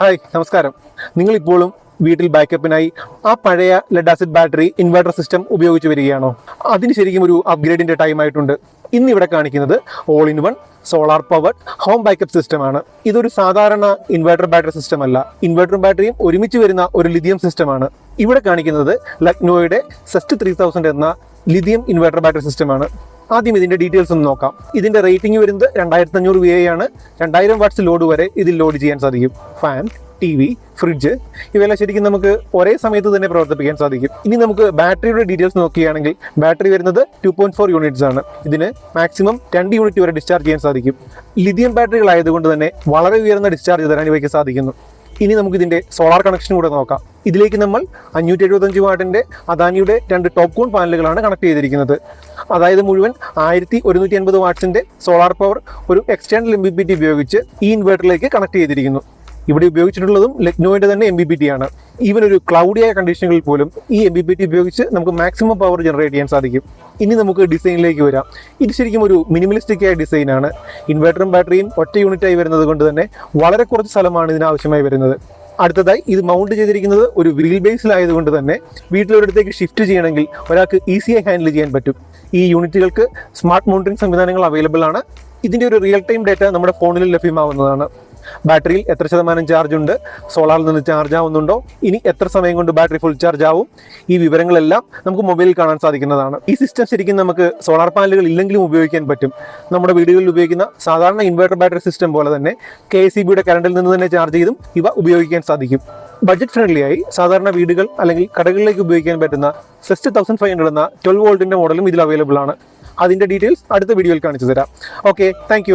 Hi നമസ്കാരം. നിങ്ങളിപ്പോഴും വീട്ടിൽ ബാക്കപ്പിനായി ആ പഴയ lead acid battery inverter system ഉപയോഗിച്ച് വരികയാണോ? അതിന് ശരിക്കും ഒരു അപ്ഗ്രേഡിന്റെ ടൈം ആയിട്ടുണ്ട്. ഇന്ന് ഇവിടെ കാണിക്കുന്നത് all in one solar powered home backup സിസ്റ്റമാണ്. ഇതൊരു സാധാരണ ഇൻവെർട്ടർ ബാറ്ററി സിസ്റ്റം അല്ല. ഇൻവെർട്ടറും ബാറ്ററിയും ഒരുമിച്ച് വരുന്ന ഒരു ലിഥിയം സിസ്റ്റമാണ്. ഇവിടെ കാണിക്കുന്നത് ലക്നോയുടെ സെസ്റ്റ് 3000 എന്ന ലിഥിയം ഇൻവെർട്ടർ ബാറ്ററി സിസ്റ്റമാണ്. ആദ്യം ഇതിന്റെ ഡീറ്റെയിൽസ് ഒന്ന് നോക്കാം. ഇതിന്റെ റേറ്റിംഗ് വരുന്നത് 2500 VA ആണ്. 2000 വാട്ട്സ് ലോഡ് വരെ ഇതിൽ ലോഡ് ചെയ്യാൻ സാധിക്കും. ഫാൻ, TV, ഫ്രിഡ്ജ് ഇവയെല്ലാം ശരിക്കും നമുക്ക് ഒരേ സമയത്ത് തന്നെ പ്രവർത്തിപ്പിക്കാൻ സാധിക്കും. ഇനി നമുക്ക് ബാറ്ററിയുടെ ഡീറ്റെയിൽസ് നോക്കുകയാണെങ്കിൽ ബാറ്ററി വരുന്നത് 2.4 യൂണിറ്റ്സ് ആണ്. ഇതിന് മാക്സിമം 2 യൂണിറ്റ് വരെ ഡിസ്ചാർജ് ചെയ്യാൻ സാധിക്കും. ലിഥിയം ബാറ്ററികളായതുകൊണ്ട് തന്നെ വളരെ ഉയർന്ന ഡിസ്ചാർജ് തരാൻ ഇവയ്ക്ക് സാധിക്കുന്നു. ഇനി നമുക്ക് ഇതിന്റെ സോളാർ കണക്ഷൻ കൂടെ നോക്കാം. ഇതിലേക്ക് നമ്മൾ 575 വാട്ടിന്റെ അദാനിയുടെ 2 ടോപ്പ് കൂൺ പാനലുകളാണ് കണക്ട് ചെയ്തിരിക്കുന്നത്. അതായത് മുഴുവൻ 1150 വാട്ട്സിന്റെ സോളാർ പവർ ഒരു എക്സ്റ്റേണൽ MPPT ഉപയോഗിച്ച് ഈ ഇൻവെർട്ടറിലേക്ക് കണക്ട് ചെയ്തിരിക്കുന്നു. ഇവിടെ ഉപയോഗിച്ചിട്ടുള്ളതും ലക്നോയുടെ തന്നെ MPPT ആണ്. ഈവൻ ഒരു ക്ലൗഡിയായ കണ്ടീഷനുകളിൽ പോലും ഈ MPPT ഉപയോഗിച്ച് നമുക്ക് മാക്സിമം പവർ ജനറേറ്റ് ചെയ്യാൻ സാധിക്കും. ഇനി നമുക്ക് ഡിസൈനിലേക്ക് വരാം. ഇത് ശരിക്കും ഒരു മിനിമലിസ്റ്റിക് ആയ ഡിസൈനാണ്. ഇൻവെർട്ടറും ബാറ്ററിയും ഒറ്റ യൂണിറ്റായി വരുന്നത് കൊണ്ട് തന്നെ വളരെ കുറച്ച് സ്ഥലമാണ് ഇതിനാവശ്യമായി വരുന്നത്. അടുത്തതായി ഇത് മൗണ്ട് ചെയ്തിരിക്കുന്നത് ഒരു വീൽ ബേസിലായതുകൊണ്ട് തന്നെ വീട്ടിലൊരിടത്തേക്ക് ഷിഫ്റ്റ് ചെയ്യണമെങ്കിൽ ഒരാൾക്ക് ഈസിയായി ഹാൻഡിൽ ചെയ്യാൻ പറ്റും. ഈ യൂണിറ്റുകൾക്ക് സ്മാർട്ട് മോണിറ്ററിംഗ് സംവിധാനങ്ങൾ അവൈലബിൾ ആണ്. ഇതിന്റെ ഒരു റിയൽ ടൈം ഡേറ്റ നമ്മുടെ ഫോണിൽ ലഭ്യമാവുന്നതാണ്. ബാറ്ററിയിൽ എത്ര ശതമാനം ചാർജ് ഉണ്ട്, സോളാറിൽ നിന്ന് ചാർജ് ആവുന്നുണ്ടോ, ഇനി എത്ര സമയം കൊണ്ട് ബാറ്ററി ഫുൾ ചാർജ് ആവും, ഈ വിവരങ്ങളെല്ലാം നമുക്ക് മൊബൈലിൽ കാണാൻ സാധിക്കുന്നതാണ്. ഈ സിസ്റ്റം ശരിക്കും നമുക്ക് സോളാർ പാനലുകൾ ഇല്ലെങ്കിലും ഉപയോഗിക്കാൻ പറ്റും. നമ്മുടെ വീടുകളിൽ ഉപയോഗിക്കുന്ന സാധാരണ ഇൻവെർട്ടർ ബാറ്ററി സിസ്റ്റം പോലെ തന്നെ KSEBയുടെ കറണ്ടിൽ നിന്ന് തന്നെ ചാർജ് ചെയ്തും ഇവ ഉപയോഗിക്കാൻ സാധിക്കും. ബഡ്ജറ്റ് ഫ്രണ്ട്ലി ആയി സാധാരണ വീടുകൾ അല്ലെങ്കിൽ കടകളിലേക്ക് ഉപയോഗിക്കാൻ പറ്റുന്ന സെസ്റ്റ് 1500 എന്ന 12 വോൾട്ടിന്റെ മോഡലും ഇതിൽ അവൈലബിൾ ആണ്. അതിന്റെ ഡീറ്റെയിൽസ് അടുത്ത വീഡിയോയിൽ കാണിച്ചു തരാം. Okay, thank